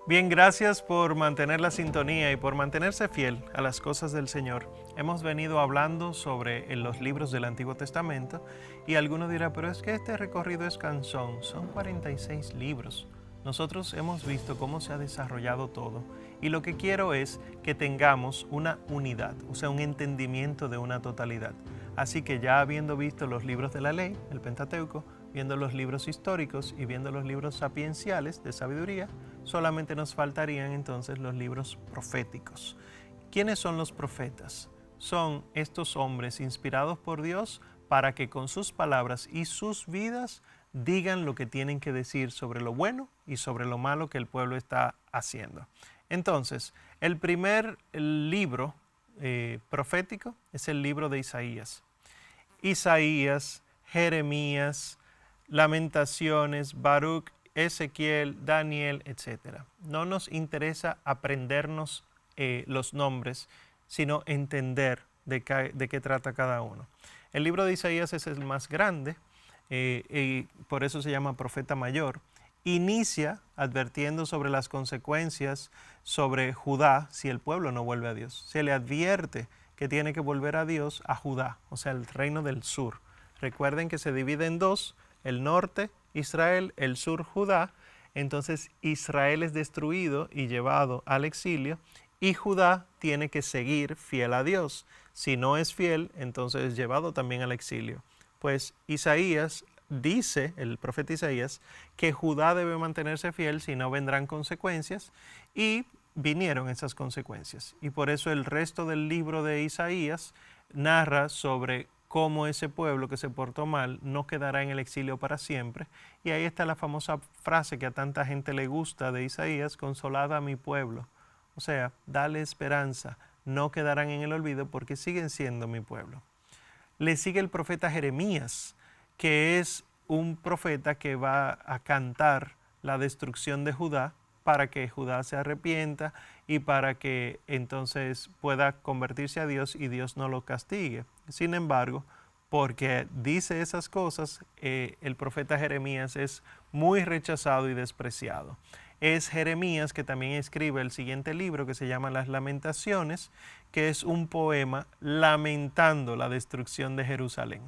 Bien, gracias por mantener la sintonía y por mantenerse fiel a las cosas del Señor. Hemos venido hablando sobre los libros del Antiguo Testamento y alguno dirá, pero es que este recorrido es cansón, son 46 libros. Nosotros hemos visto cómo se ha desarrollado todo y lo que quiero es que tengamos una unidad, o sea, un entendimiento de una totalidad. Así que ya habiendo visto los libros de la ley, el Pentateuco, viendo los libros históricos y viendo los libros sapienciales de sabiduría, solamente nos faltarían entonces los libros proféticos. ¿Quiénes son los profetas? Son estos hombres inspirados por Dios para que con sus palabras y sus vidas digan lo que tienen que decir sobre lo bueno y sobre lo malo que el pueblo está haciendo. Entonces, el primer libro profético es el libro de Isaías. Isaías, Jeremías, Lamentaciones, Baruch, Ezequiel, Daniel, etc. No nos interesa aprendernos los nombres, sino entender de qué trata cada uno. El libro de Isaías es el más grande y por eso se llama profeta mayor. Inicia advirtiendo sobre las consecuencias sobre Judá si el pueblo no vuelve a Dios. Se le advierte que tiene que volver a Dios, a Judá, o sea, el reino del sur. Recuerden que se divide en dos, el norte Israel, el sur Judá. Entonces Israel es destruido y llevado al exilio y Judá tiene que seguir fiel a Dios. Si no es fiel, entonces es llevado también al exilio. Pues Isaías dice, el profeta Isaías, que Judá debe mantenerse fiel, si no vendrán consecuencias, y vinieron esas consecuencias. Y por eso el resto del libro de Isaías narra sobre cómo ese pueblo que se portó mal no quedará en el exilio para siempre. Y ahí está la famosa frase que a tanta gente le gusta de Isaías, consolad a mi pueblo. O sea, dale esperanza, no quedarán en el olvido porque siguen siendo mi pueblo. Le sigue el profeta Jeremías, que es un profeta que va a cantar la destrucción de Judá para que Judá se arrepienta y para que entonces pueda convertirse a Dios y Dios no lo castigue. Sin embargo, porque dice esas cosas, el profeta Jeremías es muy rechazado y despreciado. Es Jeremías que también escribe el siguiente libro que se llama Las Lamentaciones, que es un poema lamentando la destrucción de Jerusalén.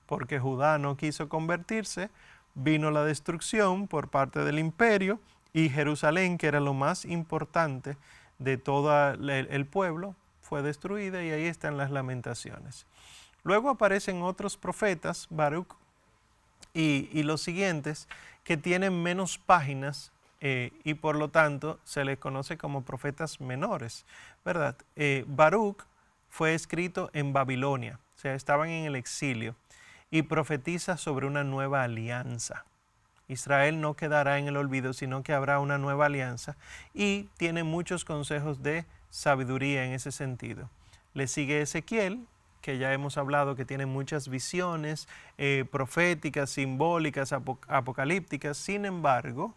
Porque Judá no quiso convertirse, vino la destrucción por parte del imperio y Jerusalén, que era lo más importante de todo el pueblo, fue destruida y ahí están las lamentaciones. Luego aparecen otros profetas, Baruch y los siguientes, que tienen menos páginas y por lo tanto se les conoce como profetas menores, ¿verdad? Baruch fue escrito en Babilonia, o sea, estaban en el exilio y profetiza sobre una nueva alianza. Israel no quedará en el olvido, sino que habrá una nueva alianza y tiene muchos consejos de sabiduría en ese sentido. Le sigue Ezequiel, que ya hemos hablado que tiene muchas visiones proféticas, simbólicas, apocalípticas. Sin embargo,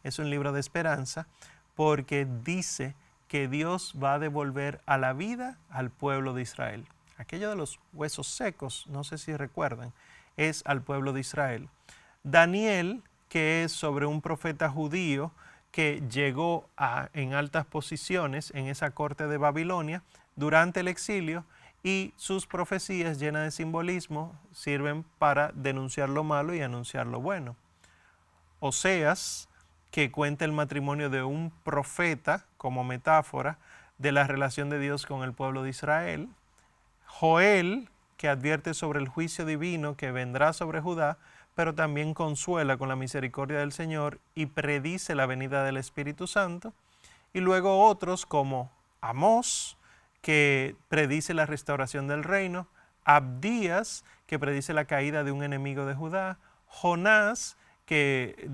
es un libro de esperanza porque dice que Dios va a devolver a la vida al pueblo de Israel. Aquello de los huesos secos, no sé si recuerdan, es al pueblo de Israel. Daniel, que es sobre un profeta judío que llegó en altas posiciones en esa corte de Babilonia durante el exilio y sus profecías llenas de simbolismo sirven para denunciar lo malo y anunciar lo bueno. Oseas, que cuenta el matrimonio de un profeta como metáfora de la relación de Dios con el pueblo de Israel. Joel, que advierte sobre el juicio divino que vendrá sobre Judá, pero también consuela con la misericordia del Señor y predice la venida del Espíritu Santo. Y luego otros como Amós, que predice la restauración del reino, Abdías, que predice la caída de un enemigo de Judá, Jonás, que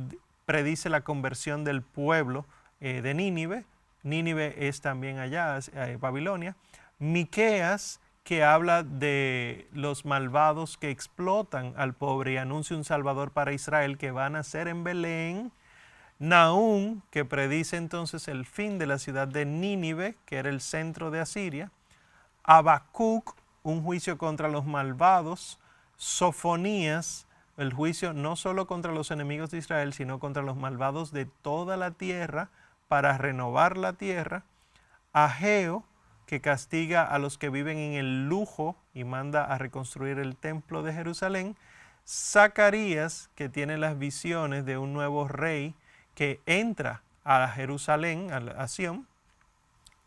predice la conversión del pueblo de Nínive. Nínive es también allá, Babilonia. Miqueas, que habla de los malvados que explotan al pobre y anuncia un salvador para Israel que va a nacer en Belén. Nahum, que predice entonces el fin de la ciudad de Nínive, que era el centro de Asiria. Habacuc, un juicio contra los malvados. Sofonías, el juicio no solo contra los enemigos de Israel, sino contra los malvados de toda la tierra, para renovar la tierra, Ageo, que castiga a los que viven en el lujo y manda a reconstruir el templo de Jerusalén, Zacarías, que tiene las visiones de un nuevo rey que entra a Jerusalén, a Sión,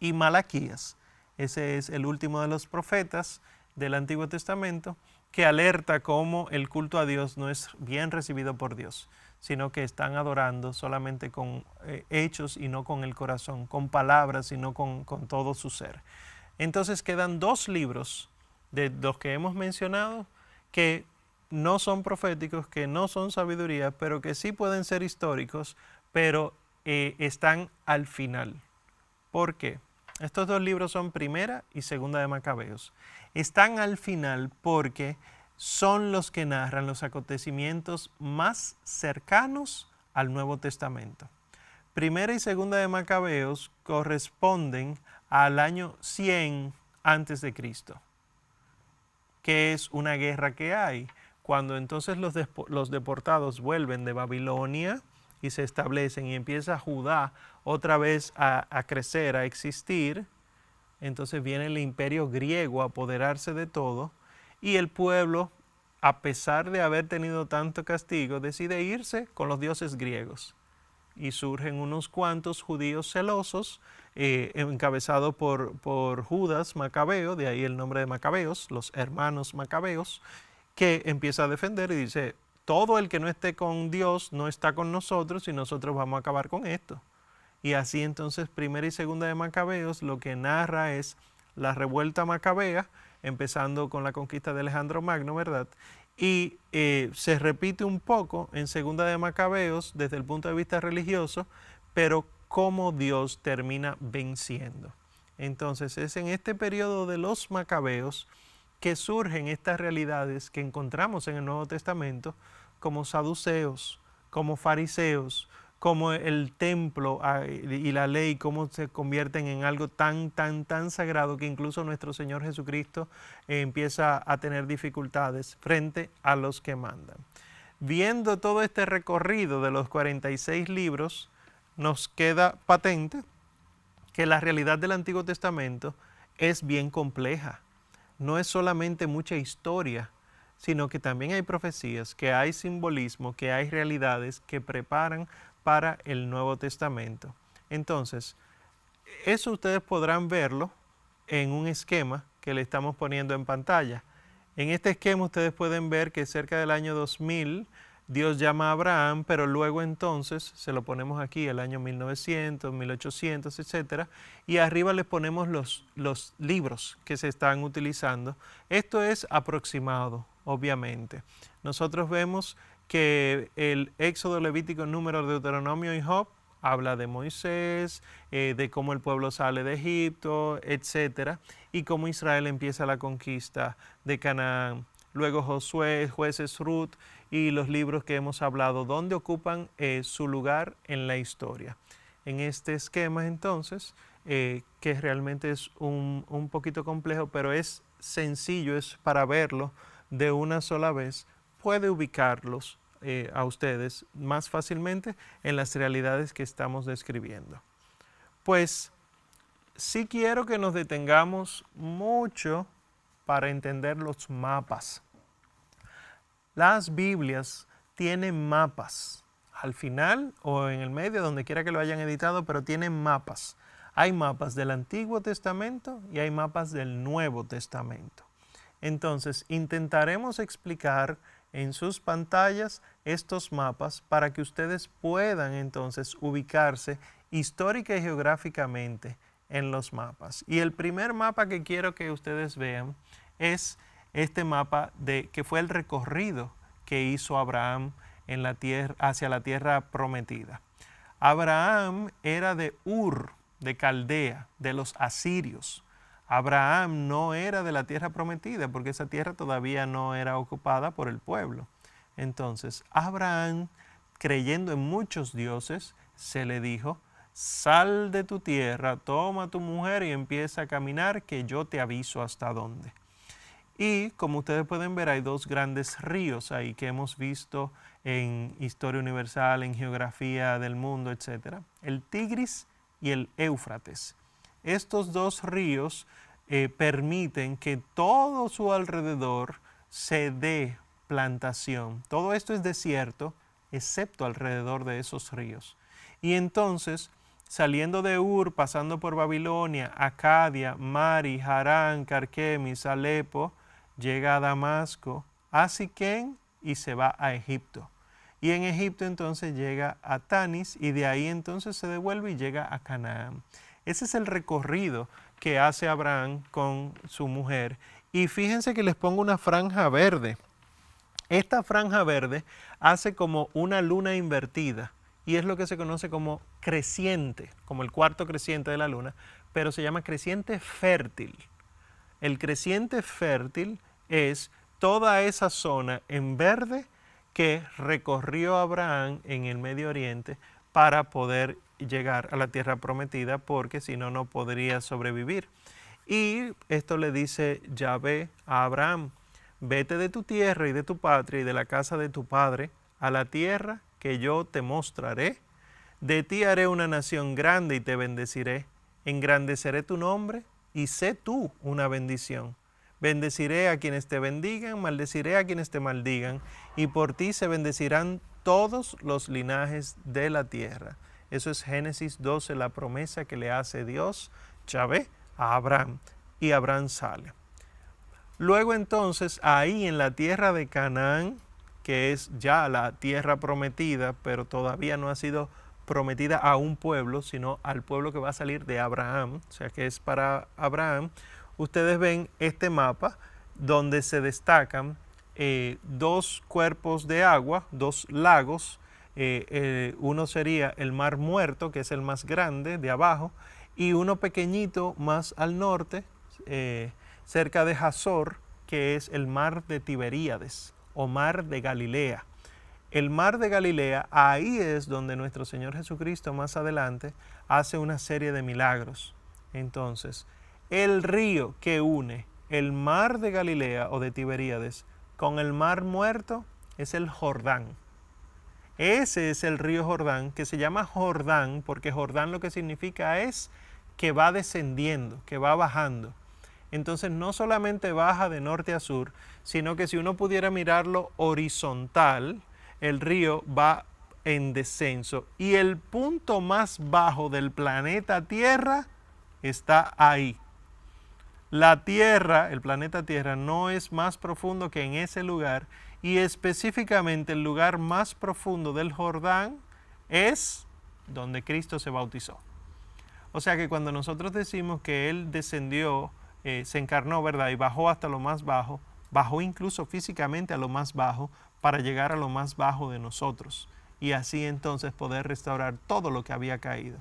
y Malaquías. Ese es el último de los profetas del Antiguo Testamento que alerta cómo el culto a Dios no es bien recibido por Dios, sino que están adorando solamente con hechos y no con el corazón, con palabras y no con todo su ser. Entonces quedan dos libros de los que hemos mencionado que no son proféticos, que no son sabiduría, pero que sí pueden ser históricos, pero están al final. ¿Por qué? Estos dos libros son Primera y Segunda de Macabeos. Están al final porque son los que narran los acontecimientos más cercanos al Nuevo Testamento. Primera y Segunda de Macabeos corresponden al año 100 antes de Cristo, que es una guerra que hay, cuando entonces los deportados vuelven de Babilonia y se establecen y empieza Judá otra vez a crecer, a existir. Entonces viene el imperio griego a apoderarse de todo y el pueblo, a pesar de haber tenido tanto castigo, decide irse con los dioses griegos. Y surgen unos cuantos judíos celosos, encabezados por Judas Macabeo, de ahí el nombre de Macabeos, los hermanos Macabeos, que empieza a defender y dice, todo el que no esté con Dios no está con nosotros y nosotros vamos a acabar con esto. Y así entonces Primera y Segunda de Macabeos lo que narra es la revuelta macabea, empezando con la conquista de Alejandro Magno, ¿verdad? Y se repite un poco en Segunda de Macabeos desde el punto de vista religioso, pero cómo Dios termina venciendo. Entonces es en este periodo de los Macabeos que surgen estas realidades que encontramos en el Nuevo Testamento como saduceos, como fariseos, como el templo y la ley, cómo se convierten en algo tan sagrado que incluso nuestro Señor Jesucristo empieza a tener dificultades frente a los que mandan. Viendo todo este recorrido de los 46 libros, nos queda patente que la realidad del Antiguo Testamento es bien compleja. No es solamente mucha historia, sino que también hay profecías, que hay simbolismo, que hay realidades que preparan para el Nuevo Testamento. Entonces, eso ustedes podrán verlo en un esquema que le estamos poniendo en pantalla. En este esquema ustedes pueden ver que cerca del año 2000 Dios llama a Abraham, pero luego entonces, se lo ponemos aquí, el año 1900, 1800, etc. Y arriba les ponemos los libros que se están utilizando. Esto es aproximado, obviamente. Nosotros vemos que el Éxodo, Levítico, Número, Deuteronomio y Job habla de Moisés, de cómo el pueblo sale de Egipto, etc. Y cómo Israel empieza la conquista de Canaán. Luego Josué, Jueces, Ruth y los libros que hemos hablado, donde ocupan su lugar en la historia. En este esquema entonces, que realmente es un poquito complejo, pero es sencillo, es para verlo de una sola vez, puede ubicarlos a ustedes más fácilmente en las realidades que estamos describiendo. Pues sí quiero que nos detengamos mucho para entender los mapas. Las Biblias tienen mapas al final o en el medio, donde quiera que lo hayan editado, pero tienen mapas. Hay mapas del Antiguo Testamento y hay mapas del Nuevo Testamento. Entonces, intentaremos explicar en sus pantallas estos mapas para que ustedes puedan entonces ubicarse histórica y geográficamente en los mapas. Y el primer mapa que quiero que ustedes vean es este mapa que fue el recorrido que hizo Abraham en la tierra, hacia la tierra prometida. Abraham era de Ur, de Caldea, de los asirios. Abraham no era de la tierra prometida porque esa tierra todavía no era ocupada por el pueblo. Entonces, Abraham, creyendo en muchos dioses, se le dijo, sal de tu tierra, toma a tu mujer y empieza a caminar, que yo te aviso hasta dónde. Y como ustedes pueden ver, hay dos grandes ríos ahí que hemos visto en Historia Universal, en Geografía del Mundo, etc. El Tigris y el Éufrates. Estos dos ríos permiten que todo su alrededor se dé plantación. Todo esto es desierto, excepto alrededor de esos ríos. Y entonces, saliendo de Ur, pasando por Babilonia, Acadia, Mari, Harán, Carquemis, Alepo, llega a Damasco, a Siquén y se va a Egipto. Y en Egipto entonces llega a Tanis y de ahí entonces se devuelve y llega a Canaán. Ese es el recorrido que hace Abraham con su mujer. Y fíjense que les pongo una franja verde. Esta franja verde hace como una luna invertida y es lo que se conoce como creciente, como el cuarto creciente de la luna, pero se llama creciente fértil. El creciente fértil es toda esa zona en verde que recorrió Abraham en el Medio Oriente para poder llegar a la tierra prometida, porque si no, no podría sobrevivir. Y esto le dice Yahvé a Abraham: vete de tu tierra y de tu patria y de la casa de tu padre a la tierra que yo te mostraré. De ti haré una nación grande y te bendeciré. Engrandeceré tu nombre y sé tú una bendición. Bendeciré a quienes te bendigan, maldeciré a quienes te maldigan, y por ti se bendecirán todos los linajes de la tierra. Eso es Génesis 12, la promesa que le hace Dios, Yahvé, a Abraham. Y Abraham sale. Luego entonces, ahí en la tierra de Canaán, que es ya la tierra prometida, pero todavía no ha sido prometida a un pueblo, sino al pueblo que va a salir de Abraham, o sea que es para Abraham. Ustedes ven este mapa donde se destacan dos cuerpos de agua, dos lagos. Uno sería el Mar Muerto, que es el más grande de abajo, y uno pequeñito más al norte, cerca de Hazor, que es el Mar de Tiberíades o Mar de Galilea. El Mar de Galilea, ahí es donde nuestro Señor Jesucristo más adelante hace una serie de milagros. Entonces, el río que une el Mar de Galilea o de Tiberíades con el Mar Muerto es el Jordán. Ese es el río Jordán, que se llama Jordán porque Jordán lo que significa es que va descendiendo, que va bajando. Entonces no solamente baja de norte a sur, sino que si uno pudiera mirarlo horizontal, el río va en descenso y el punto más bajo del planeta Tierra está ahí. La Tierra, el planeta Tierra, no es más profundo que en ese lugar, y específicamente el lugar más profundo del Jordán es donde Cristo se bautizó. O sea que cuando nosotros decimos que Él descendió, se encarnó, ¿verdad? Y bajó hasta lo más bajo, bajó incluso físicamente a lo más bajo para llegar a lo más bajo de nosotros y así entonces poder restaurar todo lo que había caído.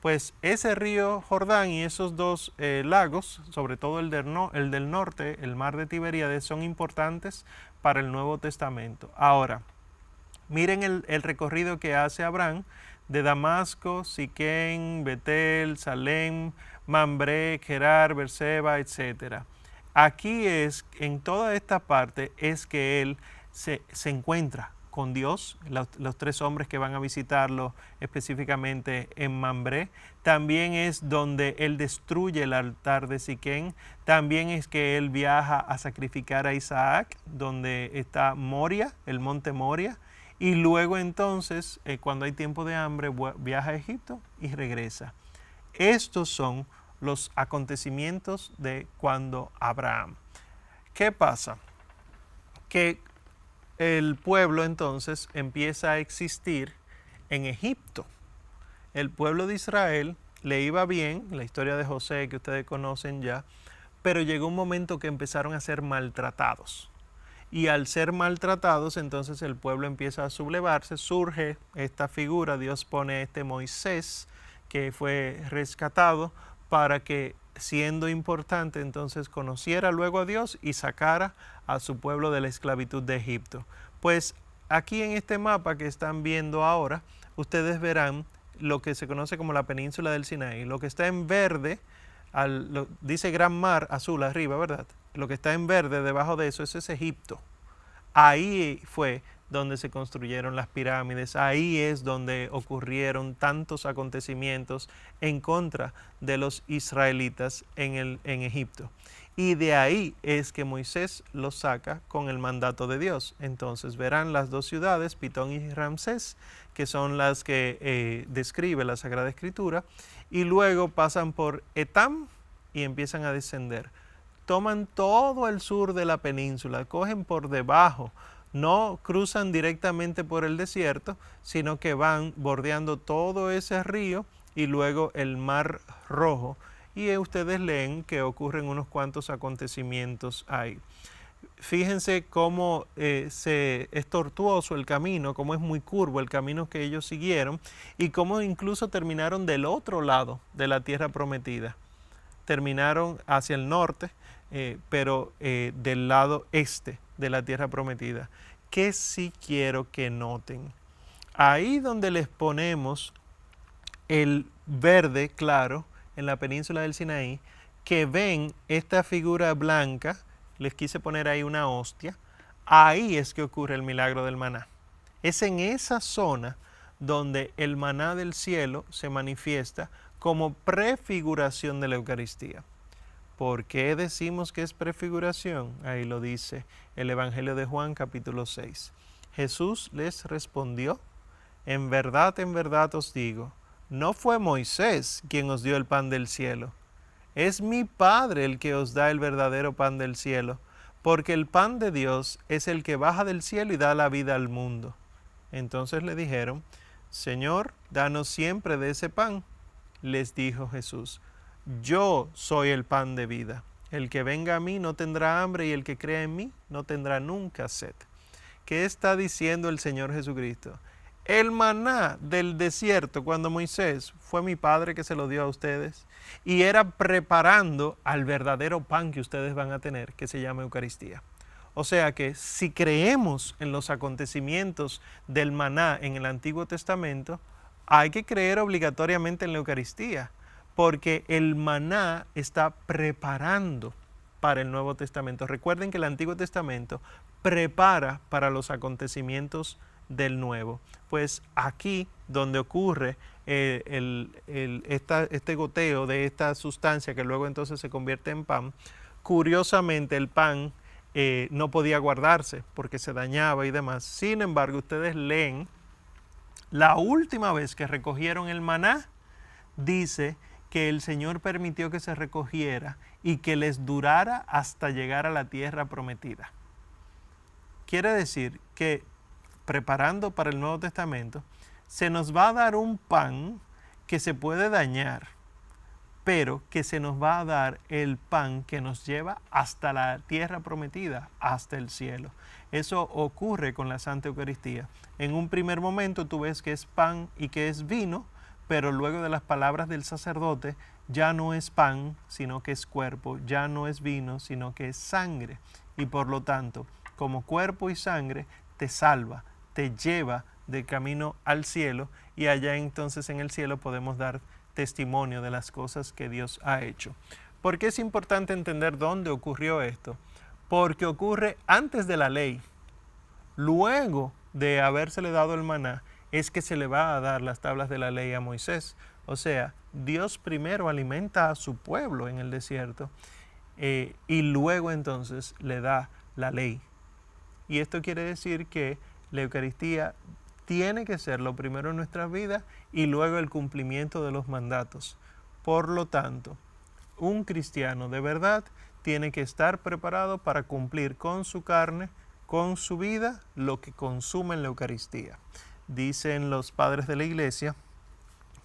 Pues ese río Jordán y esos dos lagos, sobre todo el del norte, el Mar de Tiberíades, son importantes para el Nuevo Testamento. Ahora, miren el recorrido que hace Abraham de Damasco, Siquén, Betel, Salem, Mambré, Gerar, Berseba, etc. Aquí es, en toda esta parte, es que él se encuentra con Dios, los tres hombres que van a visitarlo específicamente en Mambré. También es donde él destruye el altar de Siquén. También es que él viaja a sacrificar a Isaac, donde está Moria, el monte Moria. Y luego entonces, cuando hay tiempo de hambre, viaja a Egipto y regresa. Estos son los acontecimientos de cuando Abraham. ¿Qué pasa? Que el pueblo entonces empieza a existir en Egipto. El pueblo de Israel le iba bien, la historia de José que ustedes conocen ya, pero llegó un momento que empezaron a ser maltratados. Y al ser maltratados, entonces el pueblo empieza a sublevarse, surge esta figura, Dios pone este Moisés que fue rescatado para que, siendo importante, entonces conociera luego a Dios y sacara a su pueblo de la esclavitud de Egipto. Pues aquí en este mapa que están viendo ahora, ustedes verán lo que se conoce como la península del Sinaí. Lo que está en verde, dice Gran Mar azul arriba, ¿verdad? Lo que está en verde debajo de eso es Egipto. Ahí fue donde se construyeron las pirámides, ahí es donde ocurrieron tantos acontecimientos en contra de los israelitas en Egipto. Y de ahí es que Moisés los saca con el mandato de Dios. Entonces verán las dos ciudades, Pitón y Ramsés, que son las que describe la Sagrada Escritura, y luego pasan por Etam y empiezan a descender. Toman todo el sur de la península, cogen por debajo, no cruzan directamente por el desierto, sino que van bordeando todo ese río y luego el Mar Rojo. Y ustedes leen que ocurren unos cuantos acontecimientos ahí. Fíjense cómo es tortuoso el camino, cómo es muy curvo el camino que ellos siguieron y cómo incluso terminaron del otro lado de la tierra prometida. Terminaron hacia el norte, pero del lado este de la tierra prometida. Que sí quiero que noten. Ahí donde les ponemos el verde claro en la península del Sinaí, que ven esta figura blanca, les quise poner ahí una hostia, ahí es que ocurre el milagro del maná. Es en esa zona donde el maná del cielo se manifiesta como prefiguración de la Eucaristía. ¿Por qué decimos que es prefiguración? Ahí lo dice el Evangelio de Juan capítulo 6. Jesús les respondió, en verdad os digo, no fue Moisés quien os dio el pan del cielo, es mi Padre el que os da el verdadero pan del cielo, porque el pan de Dios es el que baja del cielo y da la vida al mundo. Entonces le dijeron, Señor, danos siempre de ese pan. Les dijo Jesús, yo soy el pan de vida. El que venga a mí no tendrá hambre y el que crea en mí no tendrá nunca sed. ¿Qué está diciendo el Señor Jesucristo? El maná del desierto cuando Moisés fue mi Padre que se lo dio a ustedes y era preparando al verdadero pan que ustedes van a tener, que se llama Eucaristía. O sea que si creemos en los acontecimientos del maná en el Antiguo Testamento, hay que creer obligatoriamente en la Eucaristía, porque el maná está preparando para el Nuevo Testamento. Recuerden que el Antiguo Testamento prepara para los acontecimientos del Nuevo. Pues aquí donde ocurre este goteo de esta sustancia que luego entonces se convierte en pan, curiosamente el pan no podía guardarse porque se dañaba y demás. Sin embargo, ustedes leen la última vez que recogieron el maná, dice que el Señor permitió que se recogiera y que les durara hasta llegar a la tierra prometida. Quiere decir que preparando para el Nuevo Testamento, se nos va a dar un pan que se puede dañar, pero que se nos va a dar el pan que nos lleva hasta la tierra prometida, hasta el cielo. Eso ocurre con la Santa Eucaristía. En un primer momento tú ves que es pan y que es vino, pero luego de las palabras del sacerdote ya no es pan, sino que es cuerpo, ya no es vino, sino que es sangre. Y por lo tanto, como cuerpo y sangre, te salva, te lleva de camino al cielo y allá entonces en el cielo podemos dar testimonio de las cosas que Dios ha hecho. ¿Por qué es importante entender dónde ocurrió esto? Porque ocurre antes de la ley. Luego de habérsele dado el maná, es que se le va a dar las tablas de la ley a Moisés. O sea, Dios primero alimenta a su pueblo en el desierto y luego entonces le da la ley. Y esto quiere decir que la Eucaristía tiene que ser lo primero en nuestras vidas y luego el cumplimiento de los mandatos. Por lo tanto, un cristiano de verdad tiene que estar preparado para cumplir con su carne, con su vida, lo que consume en la Eucaristía. Dicen los padres de la Iglesia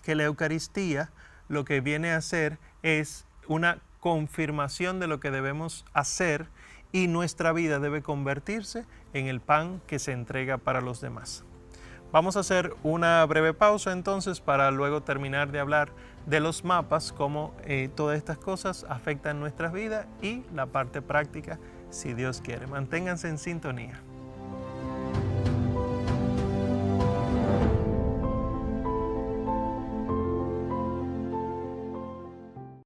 que la Eucaristía lo que viene a hacer es una confirmación de lo que debemos hacer y nuestra vida debe convertirse en el pan que se entrega para los demás. Vamos a hacer una breve pausa entonces para luego terminar de hablar de los mapas, cómo todas estas cosas afectan nuestras vidas y la parte práctica, si Dios quiere. Manténganse en sintonía.